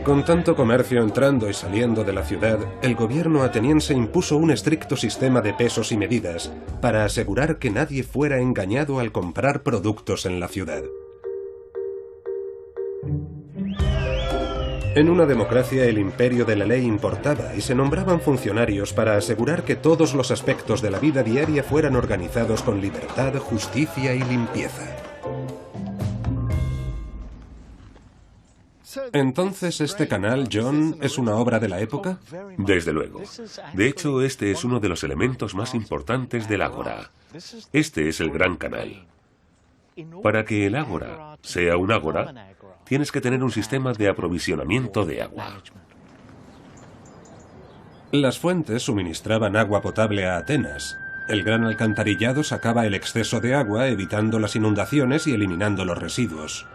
A: Con tanto comercio entrando y saliendo de la ciudad, el gobierno ateniense impuso un estricto sistema de pesos y medidas para asegurar que nadie fuera engañado al comprar productos en la ciudad. En una democracia el imperio de la ley importaba y se nombraban funcionarios para asegurar que todos los aspectos de la vida diaria fueran organizados con libertad, justicia y limpieza. Entonces, ¿este canal, John, es una obra de la época?
C: Desde luego. De hecho, este es uno de los elementos más importantes del ágora. Este es el gran canal. Para que el ágora sea un ágora, tienes que tener un sistema de aprovisionamiento de agua.
A: Las fuentes suministraban agua potable a Atenas. El gran alcantarillado sacaba el exceso de agua, evitando las inundaciones y eliminando los residuos.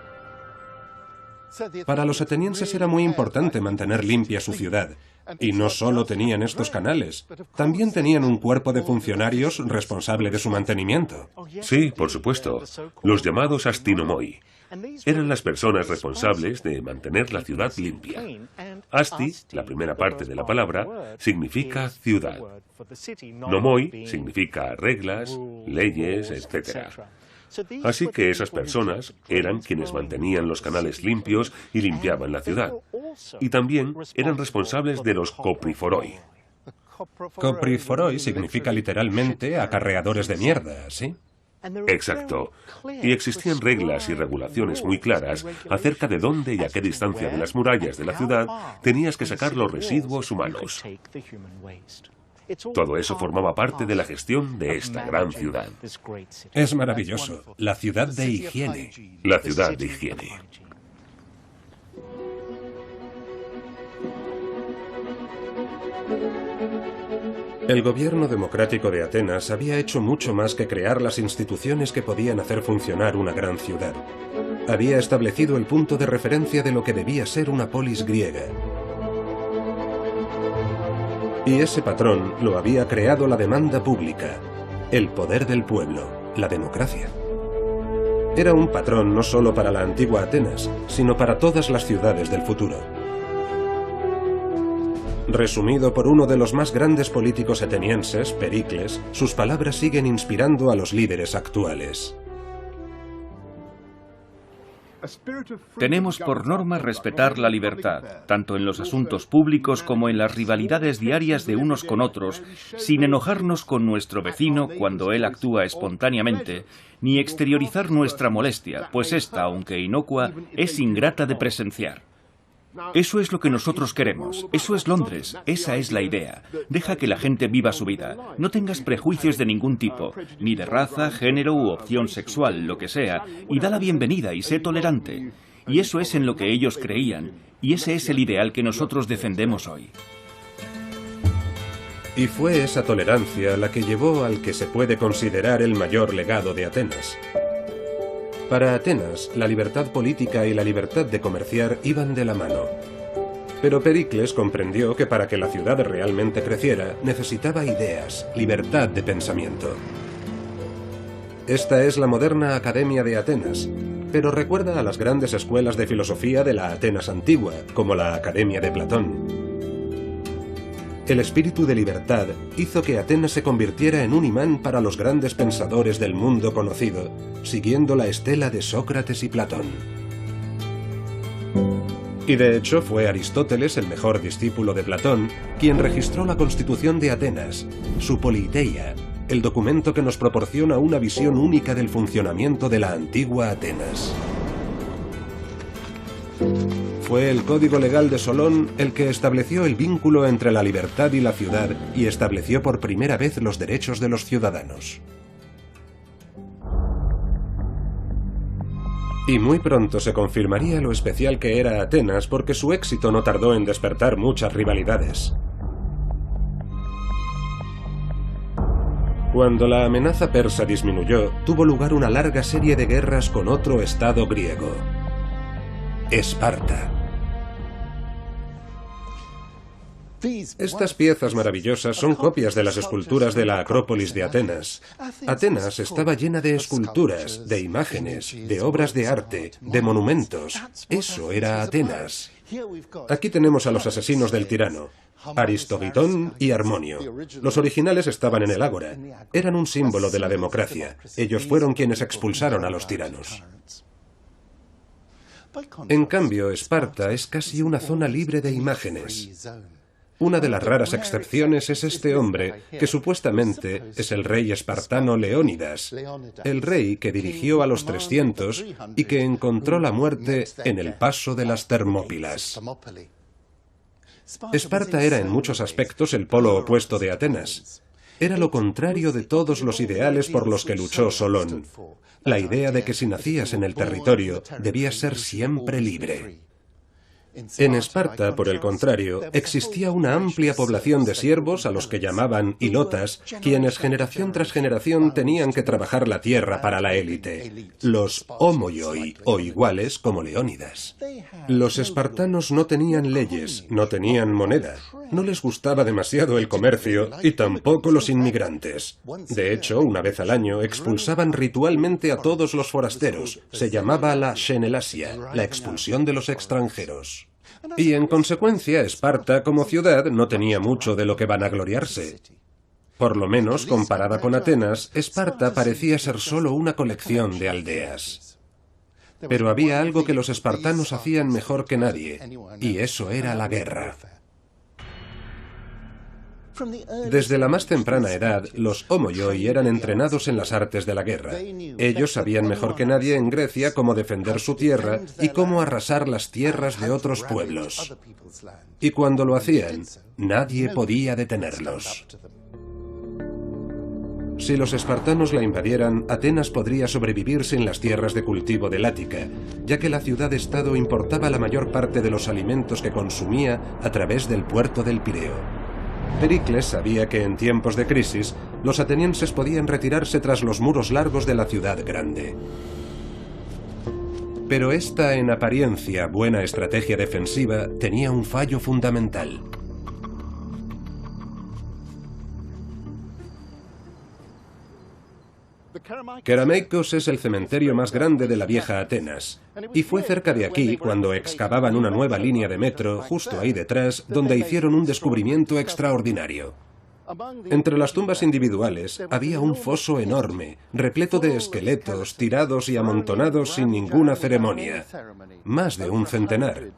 A: Para los atenienses era muy importante mantener limpia su ciudad. Y no solo tenían estos canales, también tenían un cuerpo de funcionarios responsable de su mantenimiento.
C: Sí, por supuesto. Los llamados astinomoi. Eran las personas responsables de mantener la ciudad limpia. Asti, la primera parte de la palabra, significa ciudad. Nomoi significa reglas, leyes, etc. Así que esas personas eran quienes mantenían los canales limpios y limpiaban la ciudad. Y también eran responsables de los kopriforoi.
A: Kopriforoi significa literalmente acarreadores de mierda, ¿sí?
C: Exacto. Y existían reglas y regulaciones muy claras acerca de dónde y a qué distancia de las murallas de la ciudad tenías que sacar los residuos humanos. Todo eso formaba parte de la gestión de esta gran ciudad.
A: Es maravilloso. La ciudad de higiene.
C: La ciudad de higiene.
A: El gobierno democrático de Atenas había hecho mucho más que crear las instituciones que podían hacer funcionar una gran ciudad. Había establecido el punto de referencia de lo que debía ser una polis griega. Y ese patrón lo había creado la demanda pública, el poder del pueblo, la democracia. Era un patrón no solo para la antigua Atenas, sino para todas las ciudades del futuro. Resumido por uno de los más grandes políticos atenienses, Pericles, sus palabras siguen inspirando a los líderes actuales.
D: Tenemos por norma respetar la libertad, tanto en los asuntos públicos como en las rivalidades diarias de unos con otros, sin enojarnos con nuestro vecino cuando él actúa espontáneamente, ni exteriorizar nuestra molestia, pues esta, aunque inocua, es ingrata de presenciar. Eso es lo que nosotros queremos. Eso es Londres. Esa es la idea. Deja que la gente viva su vida. No tengas prejuicios de ningún tipo, ni de raza, género u opción sexual, lo que sea, y da la bienvenida y sé tolerante. Y eso es en lo que ellos creían, y ese es el ideal que nosotros defendemos hoy.
A: Y fue esa tolerancia la que llevó al que se puede considerar el mayor legado de Atenas. Para Atenas, la libertad política y la libertad de comerciar iban de la mano. Pero Pericles comprendió que para que la ciudad realmente creciera, necesitaba ideas, libertad de pensamiento. Esta es la moderna Academia de Atenas, pero recuerda a las grandes escuelas de filosofía de la Atenas antigua, como la Academia de Platón. El espíritu de libertad hizo que Atenas se convirtiera en un imán para los grandes pensadores del mundo conocido, siguiendo la estela de Sócrates y Platón. Y de hecho fue Aristóteles, el mejor discípulo de Platón, quien registró la Constitución de Atenas, su Politeia, el documento que nos proporciona una visión única del funcionamiento de la antigua Atenas. Fue el Código Legal de Solón el que estableció el vínculo entre la libertad y la ciudad y estableció por primera vez los derechos de los ciudadanos. Y muy pronto se confirmaría lo especial que era Atenas porque su éxito no tardó en despertar muchas rivalidades. Cuando la amenaza persa disminuyó, tuvo lugar una larga serie de guerras con otro estado griego, Esparta. Estas piezas maravillosas son copias de las esculturas de la Acrópolis de Atenas. Atenas estaba llena de esculturas, de imágenes, de obras de arte, de monumentos. Eso era Atenas. Aquí tenemos a los asesinos del tirano, Aristogitón y Harmonio. Los originales estaban en el Ágora. Eran un símbolo de la democracia. Ellos fueron quienes expulsaron a los tiranos. En cambio, Esparta es casi una zona libre de imágenes. Una de las raras excepciones es este hombre, que supuestamente es el rey espartano Leónidas, el rey que dirigió a los 300 y que encontró la muerte en el paso de las Termópilas. Esparta era en muchos aspectos el polo opuesto de Atenas. Era lo contrario de todos los ideales por los que luchó Solón. La idea de que si nacías en el territorio, debías ser siempre libre. En Esparta, por el contrario, existía una amplia población de siervos a los que llamaban hilotas, quienes generación tras generación tenían que trabajar la tierra para la élite, los homoioi, o iguales como Leónidas. Los espartanos no tenían leyes, no tenían moneda, no les gustaba demasiado el comercio y tampoco los inmigrantes. De hecho, una vez al año expulsaban ritualmente a todos los forasteros. Se llamaba la xenelasia, la expulsión de los extranjeros. Y en consecuencia, Esparta como ciudad no tenía mucho de lo que vanagloriarse. Por lo menos, comparada con Atenas, Esparta parecía ser solo una colección de aldeas. Pero había algo que los espartanos hacían mejor que nadie, y eso era la guerra. Desde la más temprana edad, los homoioi eran entrenados en las artes de la guerra. Ellos sabían mejor que nadie en Grecia cómo defender su tierra y cómo arrasar las tierras de otros pueblos. Y cuando lo hacían, nadie podía detenerlos. Si los espartanos la invadieran, Atenas podría sobrevivir sin las tierras de cultivo del Ática, ya que la ciudad-estado importaba la mayor parte de los alimentos que consumía a través del puerto del Pireo. Pericles sabía que en tiempos de crisis, los atenienses podían retirarse tras los muros largos de la ciudad grande. Pero esta, en apariencia, buena estrategia defensiva tenía un fallo fundamental. Kerameikos es el cementerio más grande de la vieja Atenas, y fue cerca de aquí cuando excavaban una nueva línea de metro, justo ahí detrás, donde hicieron un descubrimiento extraordinario. Entre las tumbas individuales había un foso enorme, repleto de esqueletos tirados y amontonados sin ninguna ceremonia, más de un centenar.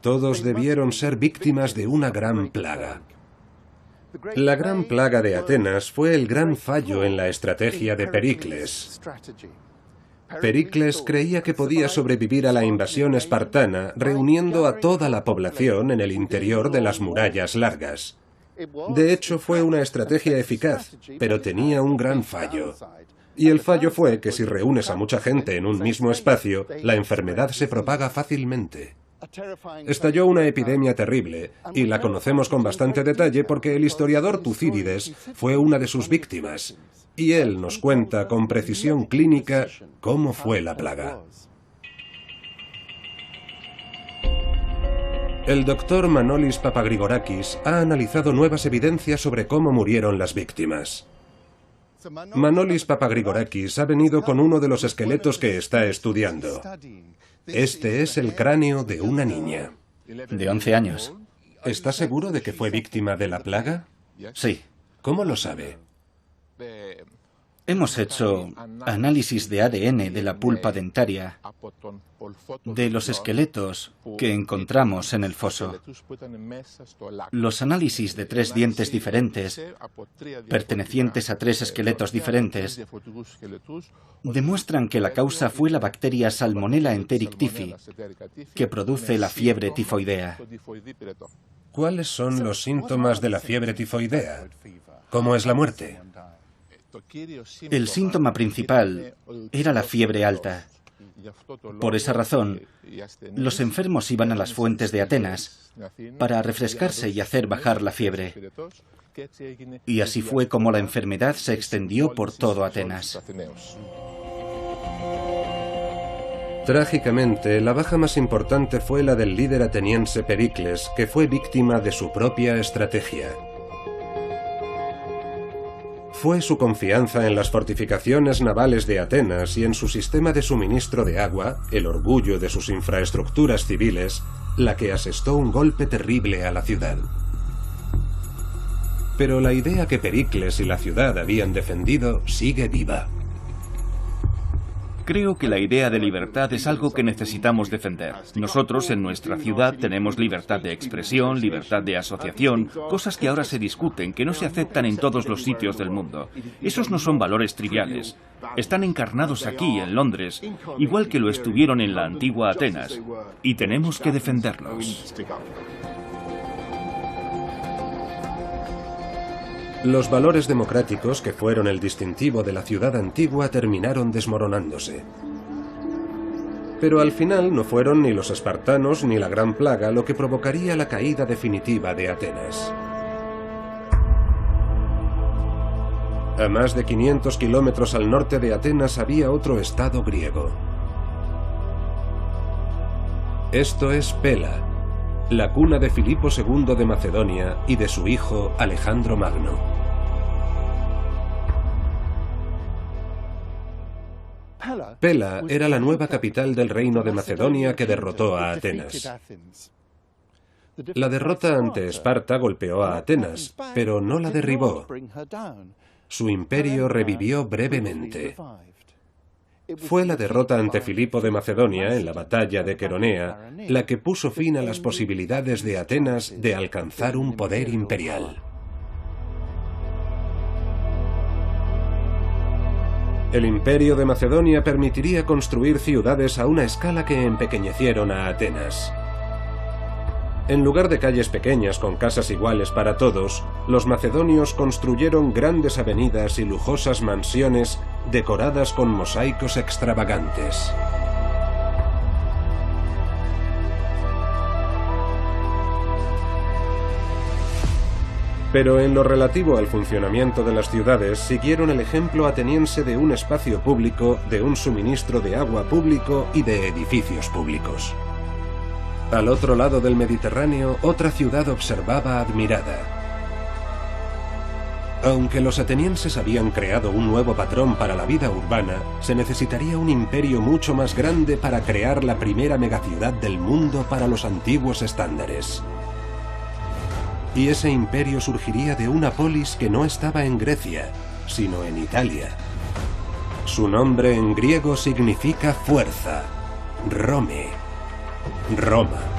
A: Todos debieron ser víctimas de una gran plaga. La gran plaga de Atenas fue el gran fallo en la estrategia de Pericles. Pericles creía que podía sobrevivir a la invasión espartana reuniendo a toda la población en el interior de las murallas largas. De hecho, fue una estrategia eficaz, pero tenía un gran fallo. Y el fallo fue que si reúnes a mucha gente en un mismo espacio, la enfermedad se propaga fácilmente. Estalló una epidemia terrible, y la conocemos con bastante detalle porque el historiador Tucídides fue una de sus víctimas, y él nos cuenta con precisión clínica cómo fue la plaga. El doctor Manolis Papagrigorakis ha analizado nuevas evidencias sobre cómo murieron las víctimas. Manolis Papagrigorakis ha venido con uno de los esqueletos que está estudiando. Este es el cráneo de una niña.
E: De 11 años.
A: ¿Está seguro de que fue víctima de la plaga?
E: Sí.
A: ¿Cómo lo sabe?
E: Hemos hecho análisis de ADN de la pulpa dentaria de los esqueletos que encontramos en el foso. Los análisis de 3 dientes diferentes, pertenecientes a 3 esqueletos diferentes, demuestran que la causa fue la bacteria Salmonella enteric typhi, que produce la fiebre tifoidea.
A: ¿Cuáles son los síntomas de la fiebre tifoidea? ¿Cómo es la muerte?
E: El síntoma principal era la fiebre alta. Por esa razón, los enfermos iban a las fuentes de Atenas para refrescarse y hacer bajar la fiebre. Y así fue como la enfermedad se extendió por todo Atenas.
A: Trágicamente, la baja más importante fue la del líder ateniense Pericles, que fue víctima de su propia estrategia. Fue su confianza en las fortificaciones navales de Atenas y en su sistema de suministro de agua, el orgullo de sus infraestructuras civiles, la que asestó un golpe terrible a la ciudad. Pero la idea que Pericles y la ciudad habían defendido sigue viva.
D: Creo que la idea de libertad es algo que necesitamos defender. Nosotros en nuestra ciudad tenemos libertad de expresión, libertad de asociación, cosas que ahora se discuten, que no se aceptan en todos los sitios del mundo. Esos no son valores triviales. Están encarnados aquí, en Londres, igual que lo estuvieron en la antigua Atenas, y tenemos que defenderlos.
A: Los valores democráticos, que fueron el distintivo de la ciudad antigua, terminaron desmoronándose. Pero al final no fueron ni los espartanos ni la Gran Plaga lo que provocaría la caída definitiva de Atenas. A más de 500 kilómetros al norte de Atenas había otro estado griego. Esto es Pela, la cuna de Filipo II de Macedonia y de su hijo Alejandro Magno. Pela era la nueva capital del reino de Macedonia que derrotó a Atenas. La derrota ante Esparta golpeó a Atenas, pero no la derribó. Su imperio revivió brevemente. Fue la derrota ante Filipo de Macedonia en la batalla de Queronea la que puso fin a las posibilidades de Atenas de alcanzar un poder imperial. El imperio de Macedonia permitiría construir ciudades a una escala que empequeñecieron a Atenas. En lugar de calles pequeñas con casas iguales para todos, los macedonios construyeron grandes avenidas y lujosas mansiones decoradas con mosaicos extravagantes. Pero en lo relativo al funcionamiento de las ciudades, siguieron el ejemplo ateniense de un espacio público, de un suministro de agua público y de edificios públicos. Al otro lado del Mediterráneo, otra ciudad observaba admirada. Aunque los atenienses habían creado un nuevo patrón para la vida urbana, se necesitaría un imperio mucho más grande para crear la primera megaciudad del mundo para los antiguos estándares. Y ese imperio surgiría de una polis que no estaba en Grecia, sino en Italia. Su nombre en griego significa fuerza, Rome, Roma.